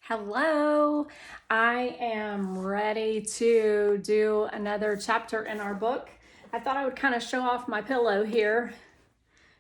Hello, I am ready to do another chapter in our book. I thought I would kind of show off my pillow here. It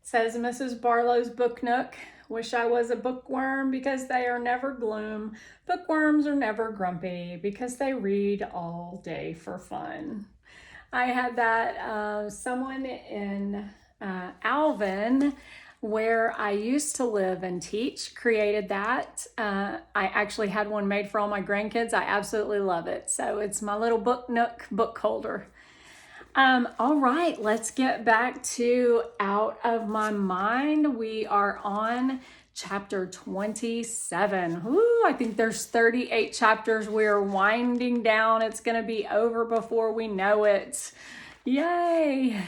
says Mrs. Barlow's Book Nook. Wish I was a bookworm because they are never gloom. Bookworms are never grumpy because they read all day for fun. I had that someone in Alvin, where I used to live and teach, created that. I actually had one made for all my grandkids. I absolutely love it. So it's my little book nook book holder. All right, let's get back to Out of My Mind. We are on chapter 27. Ooh, I think there's 38 chapters. We're winding down. It's going to be over before we know it. Yay!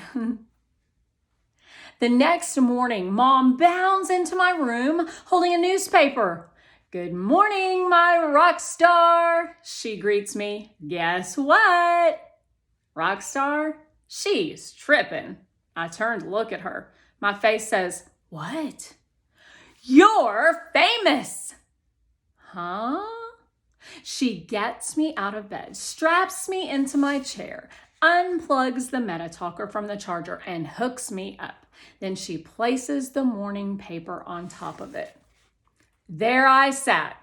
The next morning, Mom bounds into my room holding a newspaper. "Good morning, my rock star," she greets me. "Guess what?" Rock star? She's tripping. I turn to look at her. My face says, "What?" "You're famous." Huh? She gets me out of bed, straps me into my chair, unplugs the MetaTalker from the charger, and hooks me up. Then she places the morning paper on top of it. There I sat,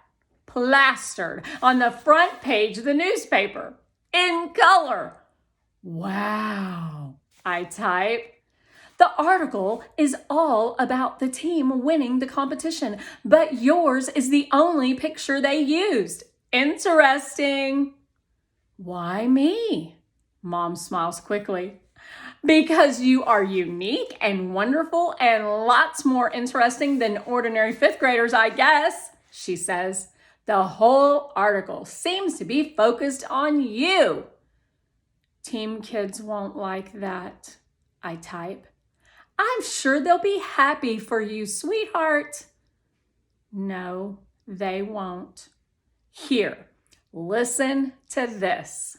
plastered on the front page of the newspaper, in color. "Wow," I type. "The article is all about the team winning the competition, but yours is the only picture they used. Interesting." "Why me?" Mom smiles quickly. "Because you are unique and wonderful and lots more interesting than ordinary fifth graders, I guess," she says. "The whole article seems to be focused on you." "Team kids won't like that," I type. "I'm sure they'll be happy for you, sweetheart." "No, they won't. Here, listen to this."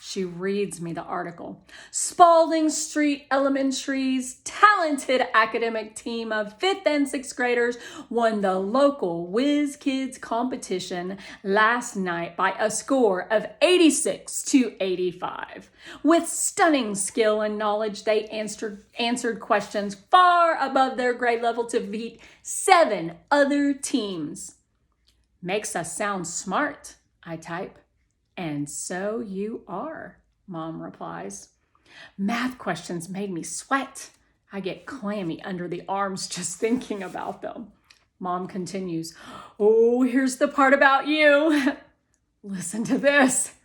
She reads me the article. "Spalding Street Elementary's talented academic team of 5th and 6th graders won the local Whiz Kids competition last night by a score of 86-85. With stunning skill and knowledge, they answered questions far above their grade level to beat 7 other teams." "Makes us sound smart," I type. "And so you are," Mom replies. Math questions made me sweat. I get clammy under the arms just thinking about them. Mom continues, "Oh, here's the part about you." Listen to this.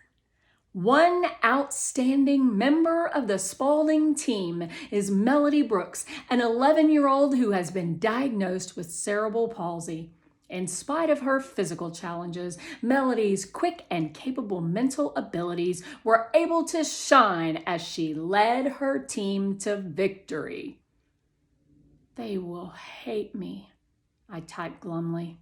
"One outstanding member of the Spalding team is Melody Brooks, an 11-year-old who has been diagnosed with cerebral palsy. In spite of her physical challenges, Melody's quick and capable mental abilities were able to shine as she led her team to victory." "They will hate me," I type glumly.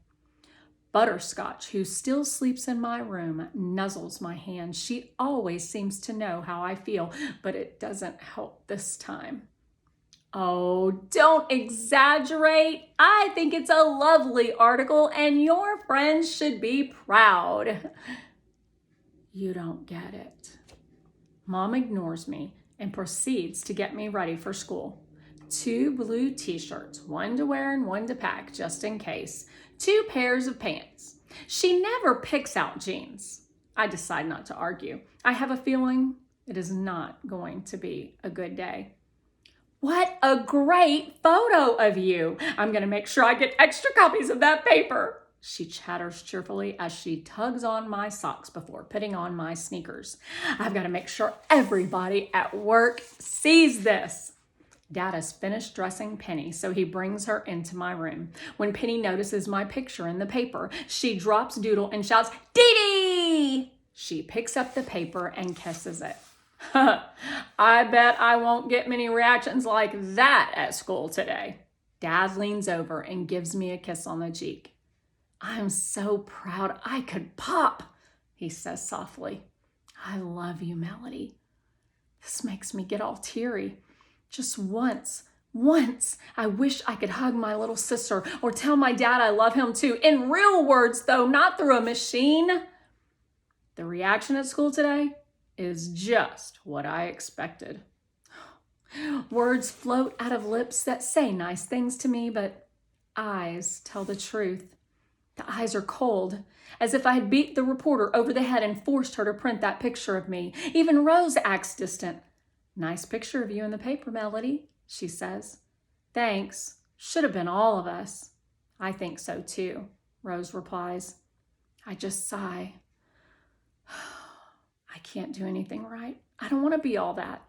Butterscotch, who still sleeps in my room, nuzzles my hand. She always seems to know how I feel, but it doesn't help this time. "Oh, don't exaggerate. I think it's a lovely article and your friends should be proud." "You don't get it." Mom ignores me and proceeds to get me ready for school. 2 blue t-shirts, one to wear and one to pack just in case. 2 pairs of pants. She never picks out jeans. I decide not to argue. I have a feeling it is not going to be a good day. "What a great photo of you. I'm going to make sure I get extra copies of that paper," she chatters cheerfully as she tugs on my socks before putting on my sneakers. "I've got to make sure everybody at work sees this." Dad has finished dressing Penny, so he brings her into my room. When Penny notices my picture in the paper, she drops Doodle and shouts, "Dee Dee!" She picks up the paper and kisses it. I bet I won't get many reactions like that at school today. Dad leans over and gives me a kiss on the cheek. "I'm so proud I could pop," he says softly. "I love you, Melody." This makes me get all teary. Just once, Once, I wish I could hug my little sister or tell my dad I love him too. In real words, though, not through a machine. The reaction at school today is just what I expected. Words float out of lips that say nice things to me, but eyes tell the truth. The eyes are cold, as if I had beat the reporter over the head and forced her to print that picture of me. Even Rose acts distant. Nice picture of you in the paper, Melody, she says. Thanks. Should have been all of us. I think so too, Rose replies. I just sigh. I can't do anything right. I don't want to be all that.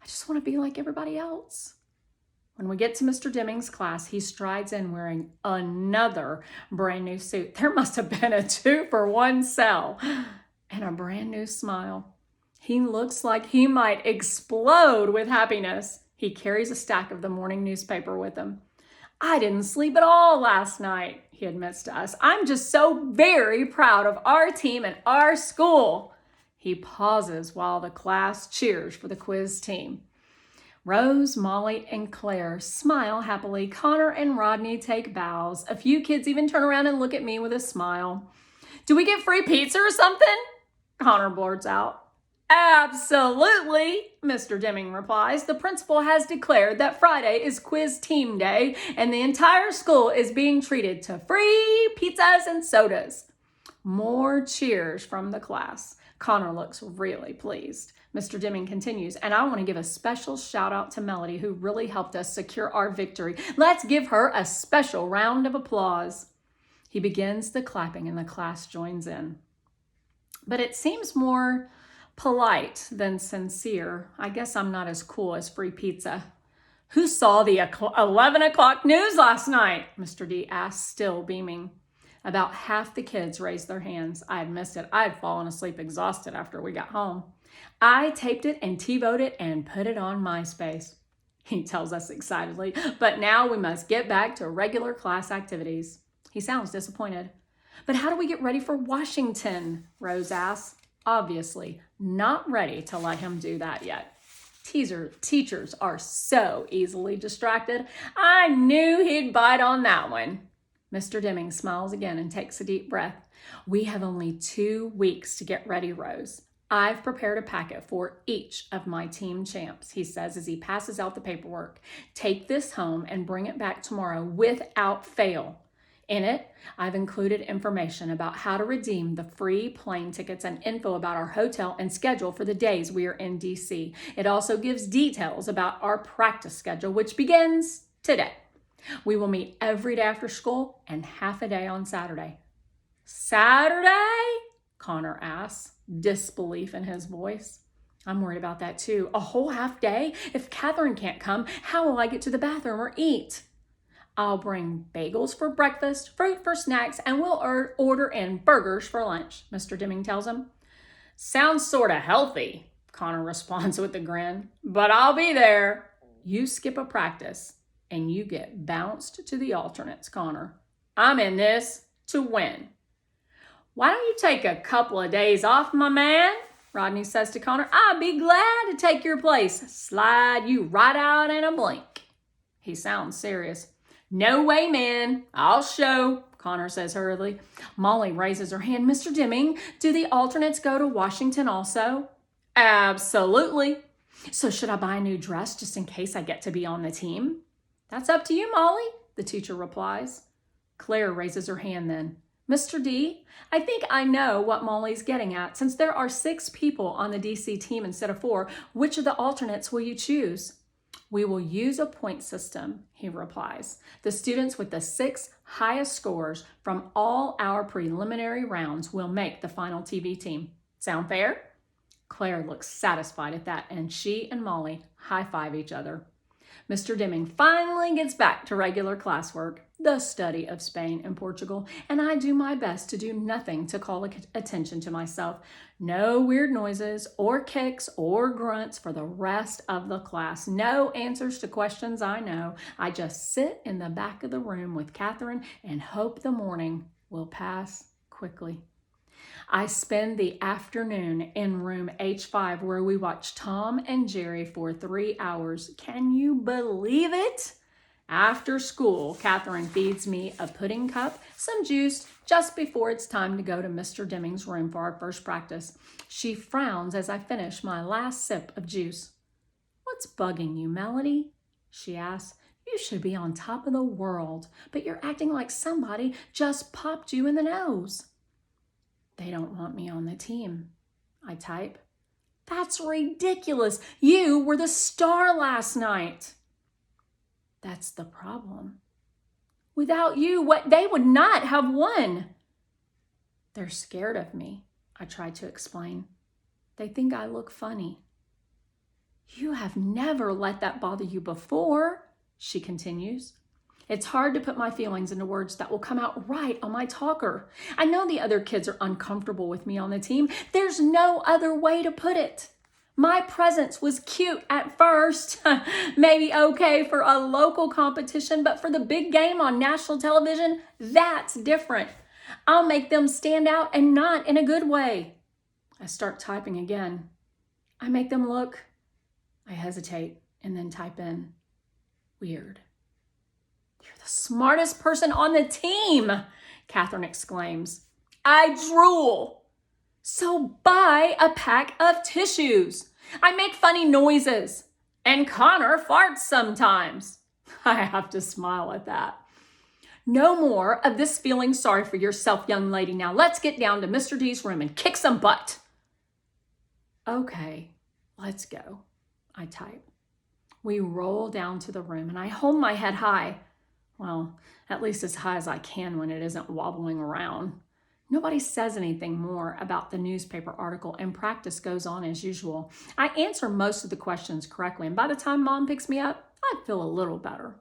I just want to be like everybody else. When we get to Mr. Deming's class, he strides in wearing another brand new suit. There must have been a 2-for-1 sale and a brand new smile. He looks like he might explode with happiness. He carries a stack of the morning newspaper with him. I didn't sleep at all last night, he admits to us. I'm just so very proud of our team and our school. He pauses while the class cheers for the quiz team. Rose, Molly, and Claire smile happily. Connor and Rodney take bows. A few kids even turn around and look at me with a smile. Do we get free pizza or something? Connor blurts out. Absolutely, Mr. Deming replies. The principal has declared that Friday is quiz team day and the entire school is being treated to free pizzas and sodas. More cheers from the class. Connor looks really pleased. Mr. Deming continues, and I want to give a special shout out to Melody, who really helped us secure our victory. Let's give her a special round of applause. He begins the clapping and the class joins in. But it seems more polite than sincere. I guess I'm not as cool as free pizza. Who saw the 11 o'clock news last night? Mr. D asked, still beaming. About half the kids raised their hands. I had missed it. I had fallen asleep exhausted after we got home. I taped it and TiVoed it and put it on MySpace, he tells us excitedly. But now we must get back to regular class activities. He sounds disappointed. But how do we get ready for Washington? Rose asks. Obviously, not ready to let him do that yet. Teachers are so easily distracted. I knew he'd bite on that one. Mr. Deming smiles again and takes a deep breath. We have only 2 weeks to get ready, Rose. I've prepared a packet for each of my team champs, he says as he passes out the paperwork. Take this home and bring it back tomorrow without fail. In it, I've included information about how to redeem the free plane tickets and info about our hotel and schedule for the days we are in DC. It also gives details about our practice schedule, which begins today. We will meet every day after school and half a day on Saturday. Saturday? Connor asks, disbelief in his voice. I'm worried about that too. A whole half day? If Catherine can't come, how will I get to the bathroom or eat? I'll bring bagels for breakfast, fruit for snacks, and we'll order in burgers for lunch, Mr. Deming tells him. Sounds sort of healthy, Connor responds with a grin. But I'll be there. You skip a practice and you get bounced to the alternates, Connor. I'm in this to win. Why don't you take a couple of days off, my man? Rodney says to Connor. I'd be glad to take your place. Slide you right out in a blink. He sounds serious. No way, man. I'll show, Connor says hurriedly. Molly raises her hand. Mr. Deming, do the alternates go to Washington also? Absolutely. So should I buy a new dress just in case I get to be on the team? That's up to you, Molly, the teacher replies. Claire raises her hand then. Mr. D, I think I know what Molly's getting at. Since there are 6 people on the DC team instead of 4, which of the alternates will you choose? We will use a point system, he replies. The students with the 6 highest scores from all our preliminary rounds will make the final TV team. Sound fair? Claire looks satisfied at that, and she and Molly high-five each other. Mr. Deming finally gets back to regular classwork, the study of Spain and Portugal, and I do my best to do nothing to call attention to myself. No weird noises or kicks or grunts for the rest of the class. No answers to questions I know. I just sit in the back of the room with Catherine and hope the morning will pass quickly. I spend the afternoon in room H5 where we watch Tom and Jerry for 3 hours. Can you believe it? After school, Catherine feeds me a pudding cup, some juice, just before it's time to go to Mr. Deming's room for our first practice. She frowns as I finish my last sip of juice. "What's bugging you, Melody?" she asks. "You should be on top of the world, but you're acting like somebody just popped you in the nose." "They don't want me on the team," I type. "That's ridiculous. You were the star last night." "That's the problem. Without you, they would not have won." "They're scared of me," I try to explain. "They think I look funny." "You have never let that bother you before," she continues. It's hard to put my feelings into words that will come out right on my talker. I know the other kids are uncomfortable with me on the team. There's no other way to put it. My presence was cute at first, maybe okay for a local competition, but for the big game on national television, that's different. I'll make them stand out, and not in a good way. I start typing again. I make them look. I hesitate and then type in, "Weird." "You're the smartest person on the team," Catherine exclaims. I drool. "So buy a pack of tissues." I make funny noises. "And Connor farts sometimes." I have to smile at that. "No more of this feeling sorry for yourself, young lady. Now let's get down to Mr. D's room and kick some butt." "Okay, let's go," I type. We roll down to the room and I hold my head high. Well, at least as high as I can when it isn't wobbling around. Nobody says anything more about the newspaper article, and practice goes on as usual. I answer most of the questions correctly, and by the time Mom picks me up, I feel a little better.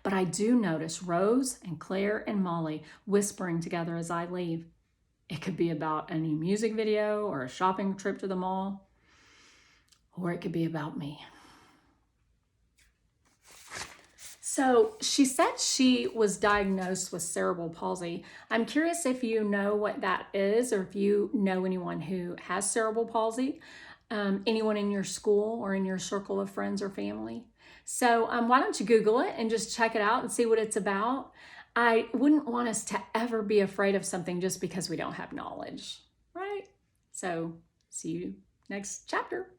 But I do notice Rose and Claire and Molly whispering together as I leave. It could be about a new music video or a shopping trip to the mall, or it could be about me. So she said she was diagnosed with cerebral palsy. I'm curious if you know what that is, or if you know anyone who has cerebral palsy, anyone in your school or in your circle of friends or family. So why don't you Google it and just check it out and see what it's about. I wouldn't want us to ever be afraid of something just because we don't have knowledge, right? So see you next chapter.